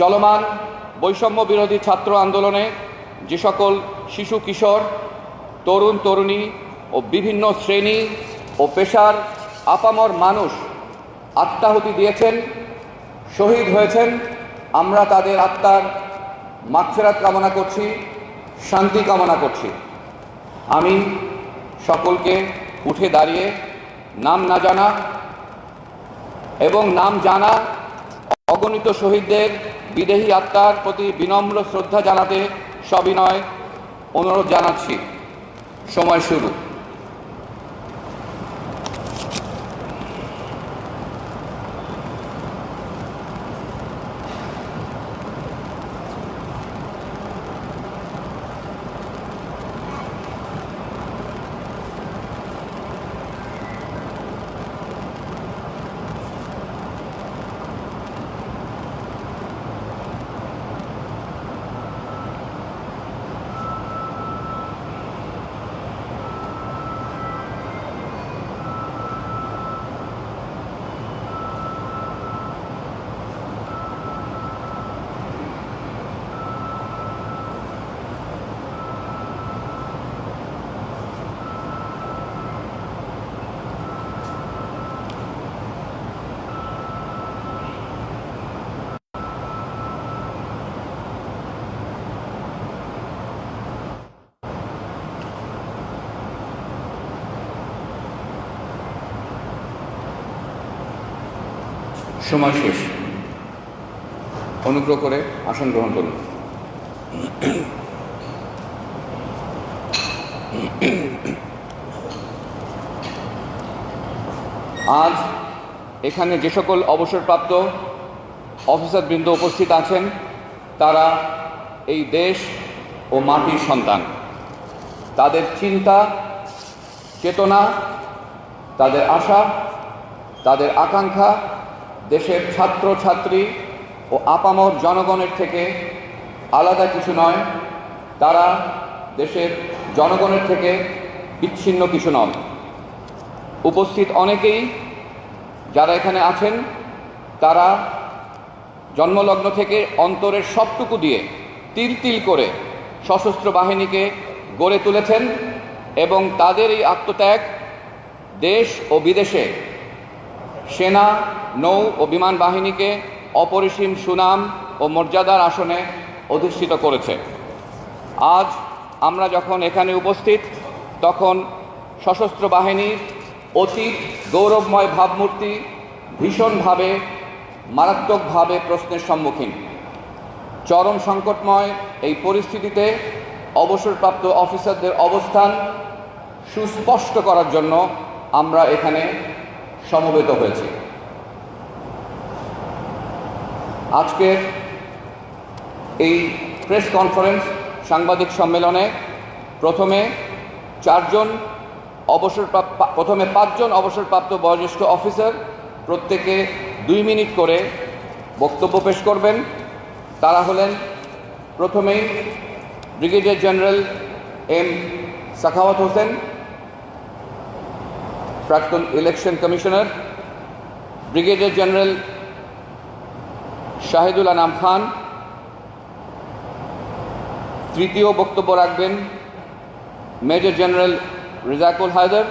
চলমান বৈষম্য বিরোধী ছাত্র আন্দোলনে যে সকল শিশু কিশোর, তরুণ তরুণী ও বিভিন্ন শ্রেণী ও পেশার আপামর মানুষ আত্মাহুতি দিয়েছেন, শহীদ হয়েছেন, আমরা তাদের আত্মার মাগফিরাত কামনা করছি, শান্তি কামনা করছি। আমি সকলকে উঠে দাঁড়িয়ে নাম না জানা এবং নাম জানা অগণিত শহীদদের বিদেহী আত্মার প্রতি বিনম্র শ্রদ্ধা জানাতে সবিনয় অনুরোধ জানাচ্ছি। সময় শুরু। সময় শেষ। অনুগ্রহ করে আসন গ্রহণ করুন। আজ এখানে যে সকল অবসরপ্রাপ্ত অফিসারবৃন্দ উপস্থিত আছেন, তারা এই দেশ ও মাটির সন্তান। তাদের চিন্তা, চেতনা, তাদের আশা, তাদের আকাঙ্ক্ষা দেশের ছাত্র ছাত্রী ও আপামর জনগণের থেকে আলাদা কিছু নয়। তারা দেশের জনগণের থেকে বিচ্ছিন্ন কিছু নয়। উপস্থিত অনেকেই যারা এখানে আছেন, তারা জন্মলগ্ন থেকে অন্তরের সবটুকু দিয়ে তিল তিল করে সশস্ত্র বাহিনীকে গড়ে তুলেছেন এবং তাদের এই আত্মত্যাগ দেশ ও বিদেশে সেনা, নৌ ও বিমান বাহিনীকে অপরিসীম সুনাম ও মর্যাদার আসনে অধিষ্ঠিত করেছে। আজ আমরা যখন এখানে উপস্থিত, তখন সশস্ত্র বাহিনীর অতীত গৌরবময় ভাবমূর্তি ভীষণভাবে, মারাত্মকভাবে প্রশ্নের সম্মুখীন। চরম সংকটময় এই পরিস্থিতিতে অবসরপ্রাপ্ত অফিসারদের অবস্থান সুস্পষ্ট করার জন্য আমরা এখানে সমবেত হয়েছি। আজকের এই প্রেস কনফারেন্স সাংবাদিক সম্মেলনে প্রথমে 5জন অবসরপ্রাপ্ত বয়োজ্যেষ্ঠ অফিসার প্রত্যেকে 2 মিনিট করে বক্তব্য পেশ করবেন। তারা হলেন প্রথমেই brigadier general M Sakhawat Hossain, প্রাক্তন election commissioner. Brigadier general Shahidul Anam Khan. তৃতীয় বক্তব্য রাখবেন মেজর জেনারেল রেজাকুল হায়দার।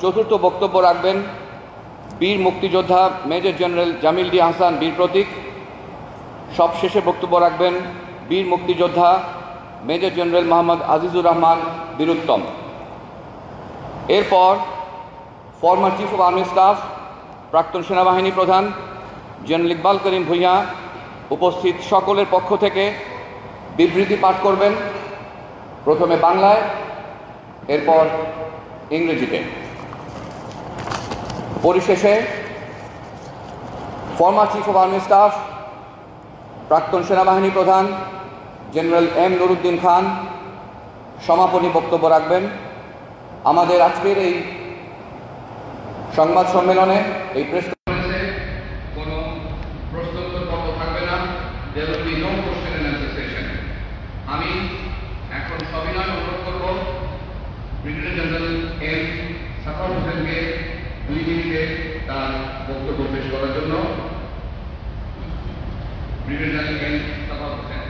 চতুর্থ বক্তব্য রাখবেন বীর মুক্তিযোদ্ধা major general Jamil D Hasan বীর প্রতীক। সবশেষে বক্তব্য রাখবেন বীর মুক্তিযোদ্ধা মেজর জেনারেল মোহাম্মদ আজিজুর রহমান বীরুত্তম। এরপর former chief of army staff, প্রাক্তন সেনাবাহিনী প্রধান জেনারেল ইকবাল করিম ভূঁইয়া উপস্থিত সকলের পক্ষ থেকে বিবৃতি পাঠ করবেন, প্রথমে বাংলায়, এরপর ইংরেজিতে। পরিশেষে former chief of army staff, প্রাক্তন সেনাবাহিনী প্রধান জেনারেল এম নুরুদ্দিন খান সমাপনী বক্তব্য রাখবেন। আমাদের আজকের এই সংবাদ সম্মেলনে, এই প্রেস কনফারেন্সে কোনো প্রশ্নোত্তর পর্ব থাকবে না। There will be no question and answer session. আমি এখন সবিনয় অনুরোধ করব ব্রিগেডিয়ার জেনারেল এম সাখাওয়াত হোসেনকে 2 মিনিটে তার বক্তব্য পেশ করার জন্য। Brigadier general Sakhawat Hossain.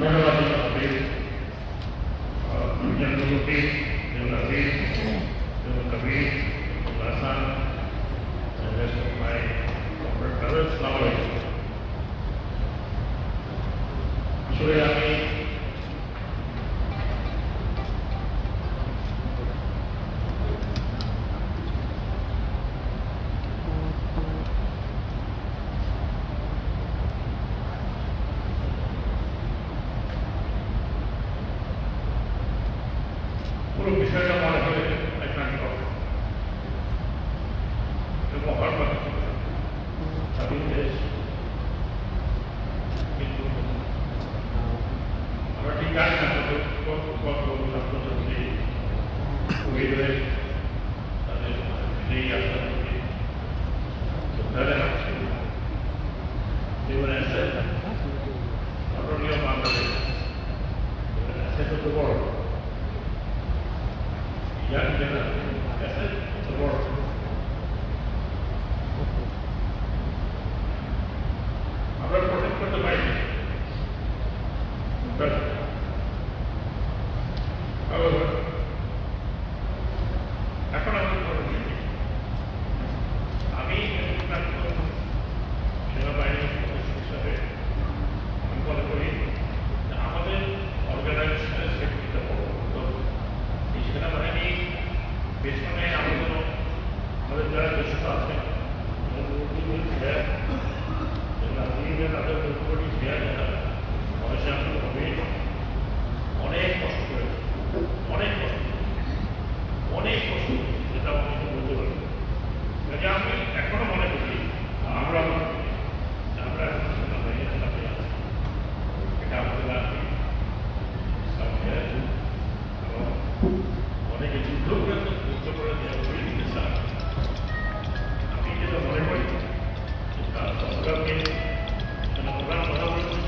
ধন্যবাদ general Latif, general Aziz, general Kabir, general Hasan, rest of my corporate brothers, আসসালামু আলাইকুম। আসলে আমি পুরো বিষয়টা মনে করে এখানে মহাত্মা স্বাধীন দেশ, কিন্তু আমরা ঠিক জানি না কতগুলো ছাত্রছাত্রী শহীদ হয়ে তাদের সেই আস্থাকে ধরে রাখছে জীবনে এসে অটনীয় বাংলাদেশ সেটা তো বড় young generation, that's it, the world. আমরা প্রোটেক্ট করতে পারি এখন আমি সেনাবাহিনীর সদস্য হিসাবে আমি মনে করি আমাদের অর্গানাইজেশনের সেফটিটা বড়। এই সেনাবাহিনী পেছনে আমাদের যারা দেশে আছেন তাদের বয়সে আসলে হবে অনেক কষ্ট করেছে, অনেক কষ্ট অনেক কষ্ট করেছে, যেটা আমি বলতে পারি। কাজে আমি এখনো মনে করি আমরা এখন সেনাবাহিনীর সাথে আছি, এটা আমাদের আগে অনেকে যুদ্ধ করেছে, যুদ্ধ করে দেওয়া করে দিতে চান। আমি যেটা মনে করি প্রধান কথা বলেছেন,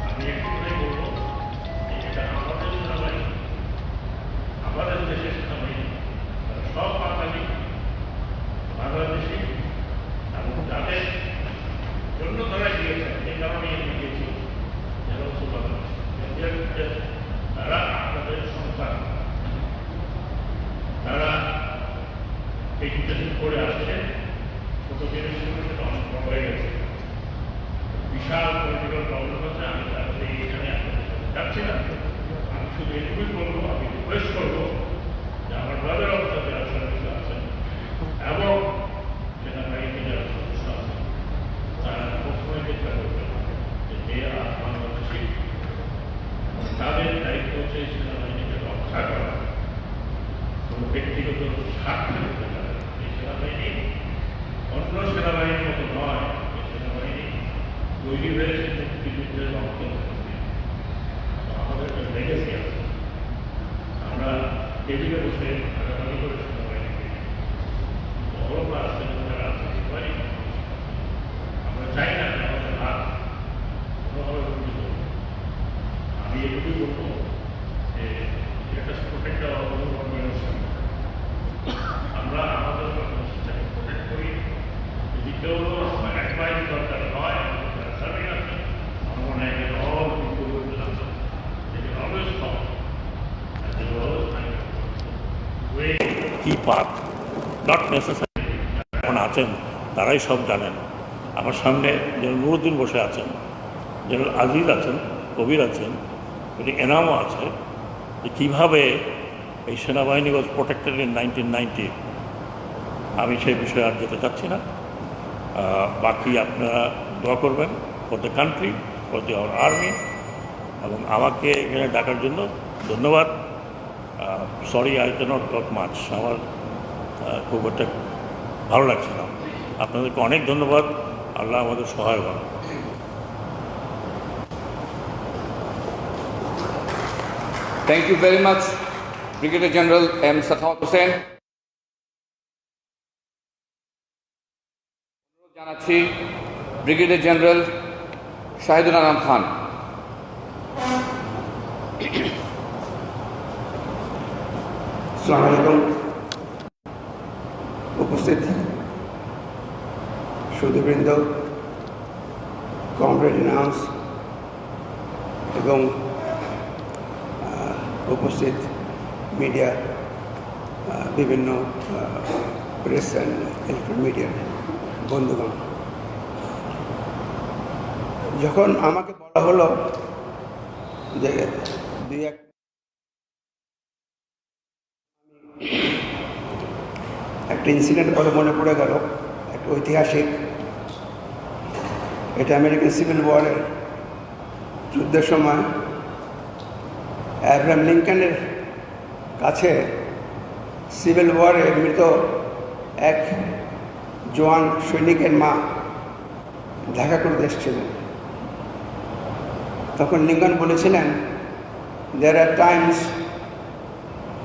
আমি একটু করে বলবো এটা আমাদের সেনাবাহিনী, আমাদের দেশের সেনাবাহিনী সব বাঙালি বাংলাদেশি এবং যাদের জন্য তারা গিয়েছেন, যে কারণে এগিয়ে গিয়েছিল তারা আপনাদের সন্তান, তারা এডুকেশন করে আসছে, ছোট জেনারেশন সেটা অনেক বড় হয়ে গেছে, বিশাল পলিটিক্যাল প্রবলেম আছে। আমি তাহলে এখানে আপনাদের সাথে যাচ্ছি না, আমি শুধু এটুকুই বলবো, আমি রিকোয়েস্ট করবো যে আমার ব্রাদার অফিসার যারা সার্ভিসে আছেন এবং সেনাবাহিনী যারা সদস্য আছেন তারা কখনোই চেষ্টা করবেন যে বাংলাদেশি তাদের দায়িত্ব হচ্ছে সেনাবাহিনীকে রক্ষা করা, কোনো ব্যক্তিগত স্বার্থে হতে পারে। এই সেনাবাহিনী অন্য সেনাবাহিনীর মতো নয়, এই সেনাবাহিনী তৈরি হয়েছে মুক্তিযুদ্ধের রক্ত, আমাদের একটা লেগেসি আছে। আমরা টেবিলে বসে ভাগাভাগি করে সেনাবাহিনীকে বড়রা আছেন, যারা আছেন আমরা চাই না আমাদের হাত কোনোভাবে বঞ্চিত। আমি এটুকুই বলবো যে এটা প্রোটেক্ট অর্গানাইজেশন, আমরা আমাদের অর্গানাইজেশনটাকে প্রোটেক্ট করি। যদি কেউ অ্যাডভাইস দরকার হয়, যারা সার্ভিং আছে, আমার মনে হয় অল পিপল আছে, অলওয়েজ কম কি পাথ নট নেসেসারি এখন আছেন তারাই সব জানেন। আমার সামনে জেনারেল নুরুদ্দিন বসে আছেন, জেনারেল আজিজ আছেন, কবির আছেন, এনামও আছে, যে কীভাবে এই সেনাবাহিনী ওয়াজ প্রোটেক্টেড ইন 1990। আমি সেই বিষয়ে আর যেতে চাচ্ছি না। বাকি আপনারা দোয়া করবেন for the country, for the our army, এবং আমাকে এখানে ডাকার জন্য ধন্যবাদ। Sorry I can't talk much, আমার খুব একটা ভালো লাগছে না। আপনাদেরকে অনেক ধন্যবাদ, আল্লাহ আমাদের সহায় হন। Thank you very much, Brigadier General M. Sakhaawat Hossain. জানাচ্ছি ব্রিগেডিয়ার জেনারেল শাহিদুল আলম খান। আসসালামু আলাইকুম। উপস্থিত সুধীবৃন্দ, কমরেড ইনাউন্স এবং উপস্থিত মিডিয়া, বিভিন্ন প্রেস অ্যান্ড ইলেকট্রনিক মিডিয়ার বন্ধুগণ, যখন আমাকে বলা হলো যে একটা ইনসিডেন্ট বলে মনে পড়ে গেল, একটা ঐতিহাসিক। এটা আমেরিকান সিভিল ওয়ারের যুদ্ধের সময় অ্যাব্রাহাম লিঙ্কনের কাছে সিভিল ওয়ারে মৃত এক জওয়ান সৈনিকের মা দেখা করতে এসেছিলেন। তখন লিঙ্কন বলেছিলেন, "There are times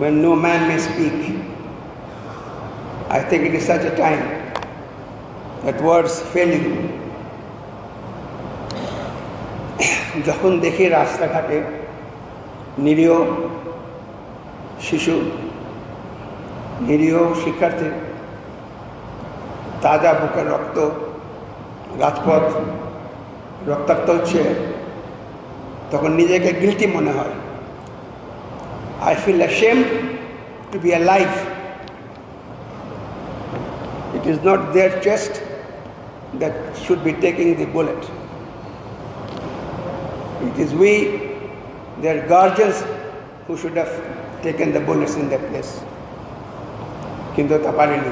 when no man may speak. I think it is such a time that words fail you." যখন দেখি রাস্তাঘাটে নিরীহ শিশু, নিরীহ শিক্ষার্থী, তাজা বুকের রক্ত, রাজপথ রক্তাক্ত হচ্ছে, তখন নিজেকে গিল্টি মনে হয়। I feel ashamed to be alive. It is not their chest that should be taking the bullet. It is we, their guardians, who should have taken the bullets in their place. কিন্তু তা পারেনি।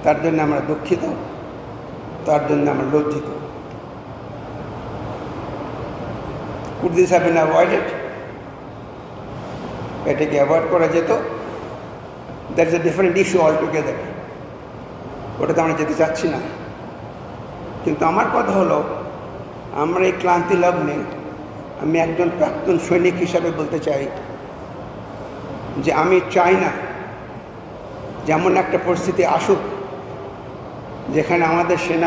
তার জন্য আমরা দুঃখিত, তার জন্য আমরা লজ্জিত। Could this have been avoided? এটাকে অ্যাভয়েড করা যেত? That is a different issue altogether. ওটাতে আমরা যেতে চাচ্ছি না। কিন্তু আমার কথা হলো, আমরা এই ক্লান্তি লগ্নে আমি একজন প্রাক্তন সৈনিক হিসাবে বলতে চাই যে আমি চাই না যেমন একটা পরিস্থিতি আসুক যেখানে আমাদের সেনা